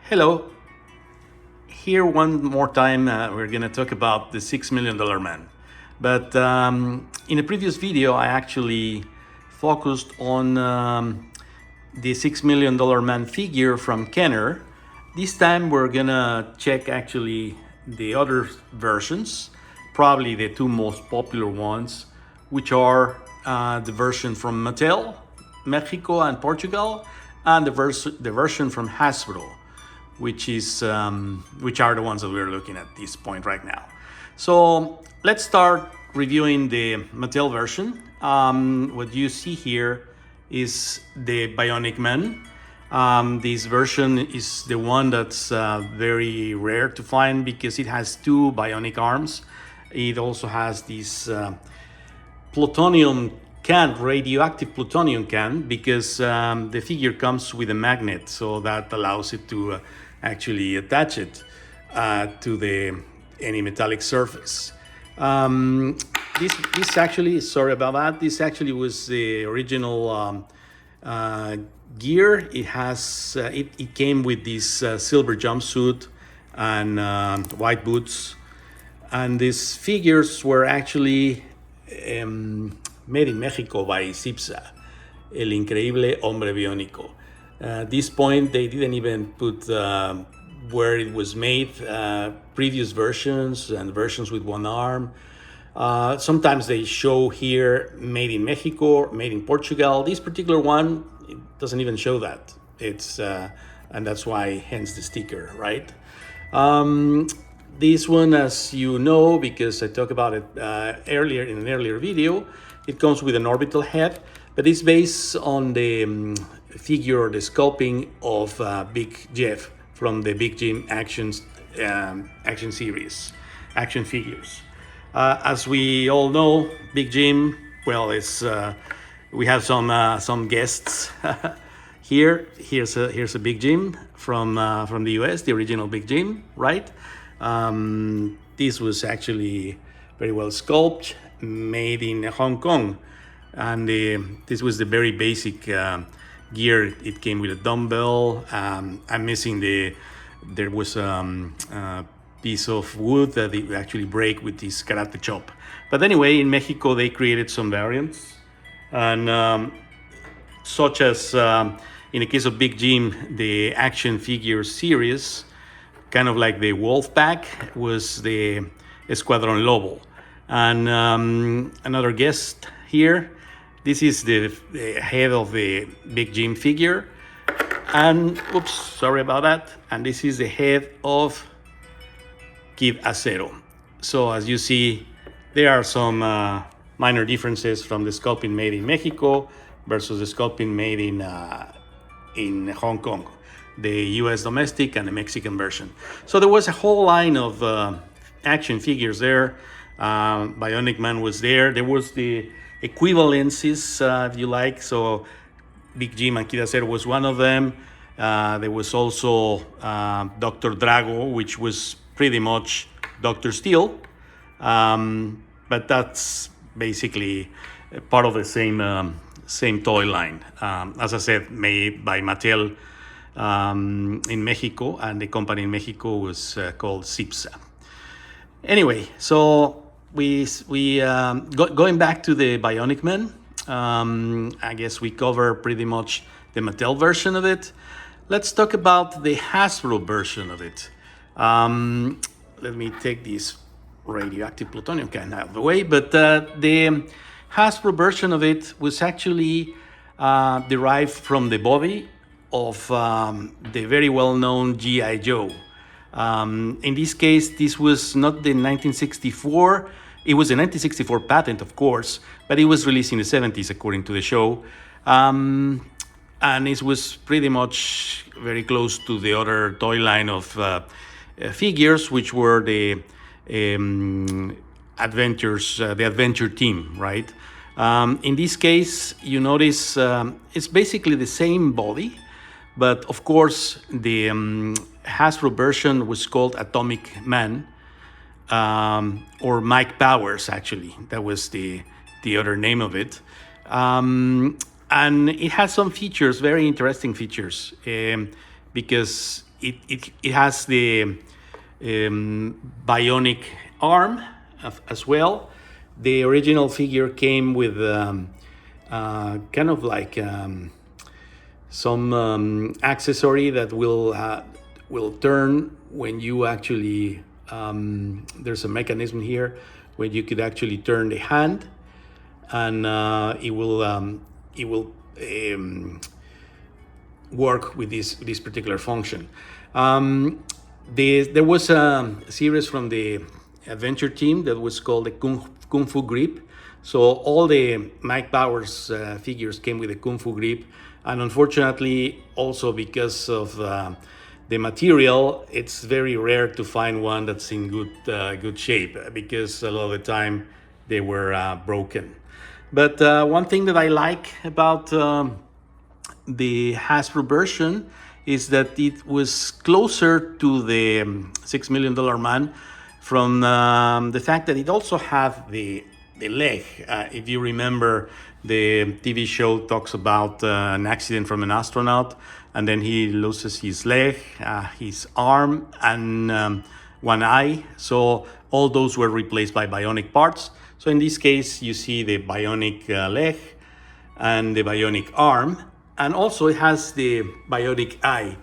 Hello. Here one more time, we're going to talk about the $6 million man. But in a previous video, I actually focused on the $6 million man figure from Kenner. This time we're going to check actually the other versions, probably the two most popular ones, which are the version from Mattel, Mexico and Portugal, and the version from Hasbro, which are the ones that we're looking at this point right now. So let's start reviewing the Mattel version. What you see here is the Bionic Man. This version is the one that's very rare to find because it has two bionic arms. It also has this plutonium can, radioactive plutonium can, because the figure comes with a magnet, so that allows it to actually attach it to any metallic surface. This actually, sorry about that, this actually was the original gear. It has it came with this silver jumpsuit and white boots, and these figures were actually made in Mexico by CIPSA, El Increíble Hombre Biónico. At this point, they didn't even put where it was made, previous versions and versions with one arm. Sometimes they show here made in Mexico, made in Portugal. This particular one, it doesn't even show that. It's and that's why, hence the sticker, right? This one, as you know, because I talked about it earlier in an earlier video, it comes with an orbital head, but it's based on the figure or the sculpting of Big Jeff from the Big Jim action series, action figures. As we all know, Big Jim, well, it's we have some guests here. Here's a Big Jim from the US, the original Big Jim, right? This was actually very well sculpted, made in Hong Kong, and this was the very basic gear. It came with a dumbbell. I'm missing there was a piece of wood that they actually break with this karate chop. But anyway, in Mexico they created some variants, and such as in the case of Big Jim, the action figure series, kind of like the Wolf Pack, was the Escuadron Lobo. And another guest here, this is the head of the Big Jim figure. And, oops, sorry about that. And this is the head of Kid Acero. So as you see, there are some minor differences from the sculpting made in Mexico versus the sculpting made in Hong Kong, the US domestic and the Mexican version. So there was a whole line of action figures there. Bionic Man was there. There was the equivalencies, if you like. So Big Jim and Kid Acero was one of them. There was also Dr. Drago, which was pretty much Dr. Steel. But that's basically part of the same toy line. As I said, made by Mattel in Mexico, and the company in Mexico was called CIPSA. Anyway, so going back to the Bionic Man, I guess we cover pretty much the Mattel version of it. Let's talk about the Hasbro version of it. Let me take this radioactive plutonium can out of the way, but the Hasbro version of it was actually derived from the body of the very well-known G.I. Joe. In this case, this was not the 1964. It was a 1964 patent, of course, but it was released in the 70s, according to the show. And it was pretty much very close to the other toy line of figures, which were the adventure team, right? In this case, you notice it's basically the same body, but of course the Hasbro version was called Atomic Man, or Mike Powers, actually. That was the other name of it. And it has some features, very interesting features, because it has the bionic arm as well. The original figure came with kind of like some accessory that will turn when you actually there's a mechanism here where you could actually turn the hand, and it will work with this particular function. There was a series from the adventure team that was called the Kung Fu Grip. So all the Mike Powers figures came with a Kung Fu Grip, and unfortunately, also because of the material, it's very rare to find one that's in good shape, because a lot of the time they were broken. But one thing that I like about the Hasbro version is that it was closer to the $6 million man from the fact that it also had the leg. If you remember, the TV show talks about an accident from an astronaut, and then he loses his leg, his arm, and one eye. So all those were replaced by bionic parts. So in this case, you see the bionic leg and the bionic arm, and also it has the bionic eye.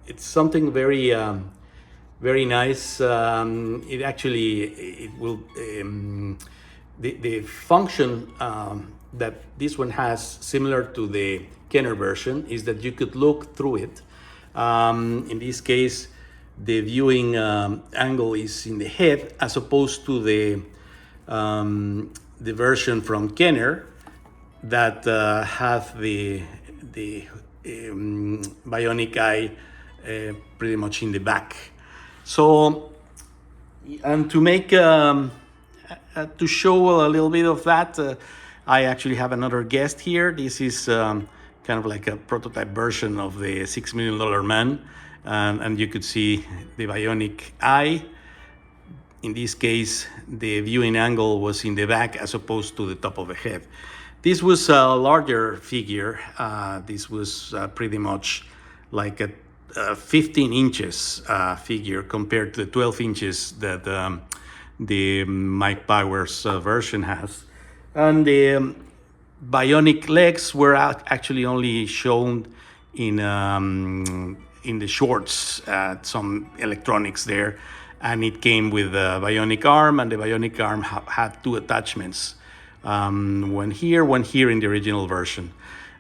It's something very nice. It actually it will the function that this one has, similar to the Kenner version, is that you could look through it. In this case, the viewing angle is in the head, as opposed to the version from Kenner that have the bionic eye pretty much in the back. So, and to make to show a little bit of that, I actually have another guest here. This is kind of like a prototype version of the $6 million man, and you could see the bionic eye. In this case, the viewing angle was in the back as opposed to the top of the head. This was a larger figure. This was pretty much like a 15 inches figure compared to the 12 inches that the Mike Powers version has. And the bionic legs were actually only shown in the shorts, some electronics there. And it came with a bionic arm, and the bionic arm had two attachments. One here in the original version.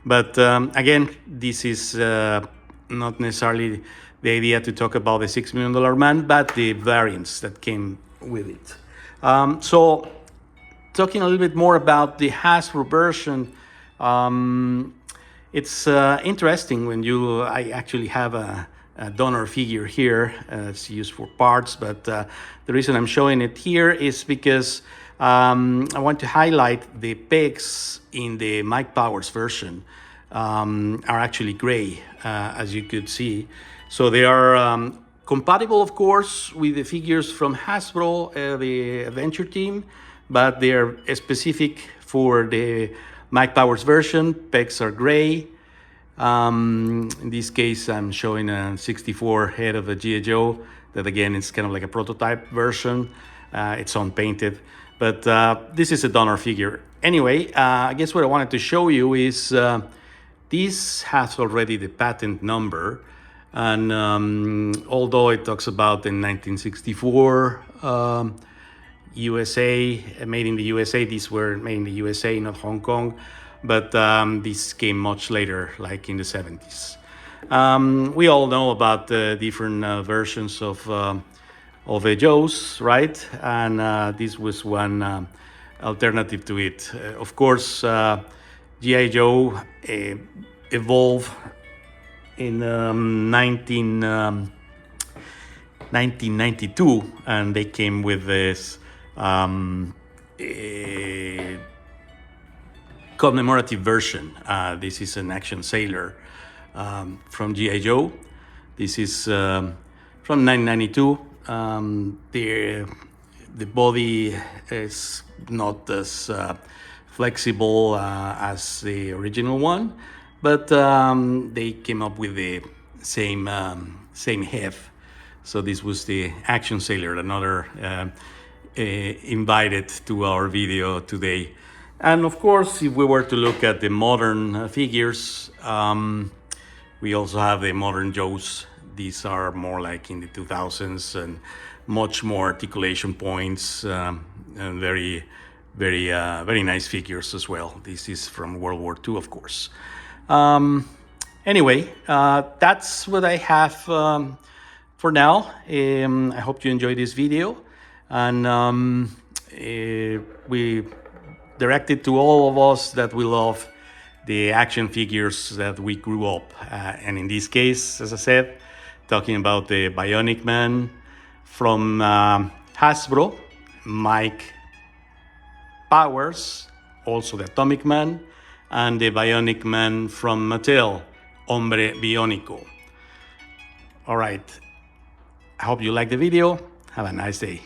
But again, this is not necessarily the idea to talk about the $6 million man, but the variants that came with it. So talking a little bit more about the Hasbro version, it's interesting when I actually have a donor figure here. It's used for parts, but the reason I'm showing it here is because I want to highlight the pegs in the Mike Powers version are actually gray, as you could see. So they are compatible, of course, with the figures from Hasbro, the adventure team, but they're specific for the Mike Powers version. Pegs are gray. In this case, I'm showing a 64 head of a G.I. Joe that, again, is kind of like a prototype version. It's unpainted, but this is a donor figure. Anyway, I guess what I wanted to show you is this has already the patent number. And although it talks about in 1964 USA, made in the USA, these were made in the USA, not Hong Kong. But this came much later, like in the 70s. We all know about the different versions of a Joe's, right? And this was one alternative to it. Of course, G.I. Joe evolved in 1992, and they came with this commemorative version. This is an action sailor from G.I. Joe. This is from 1992. The body is not as flexible as the original one, but they came up with the same head. So this was the action sailor, another invited to our video today. And of course, if we were to look at the modern figures, we also have the modern Joes. These are more like in the 2000s and much more articulation points, and very nice figures as well. This is from World War II, of course. Anyway, that's what I have for now. I hope you enjoyed this video, and we directed to all of us that we love the action figures that we grew up. And in this case, as I said, talking about the Bionic Man from Hasbro, Mike Powers, also the Atomic Man, and the Bionic Man from Mattel, Hombre Biónico. All right, I hope you liked the video. Have a nice day.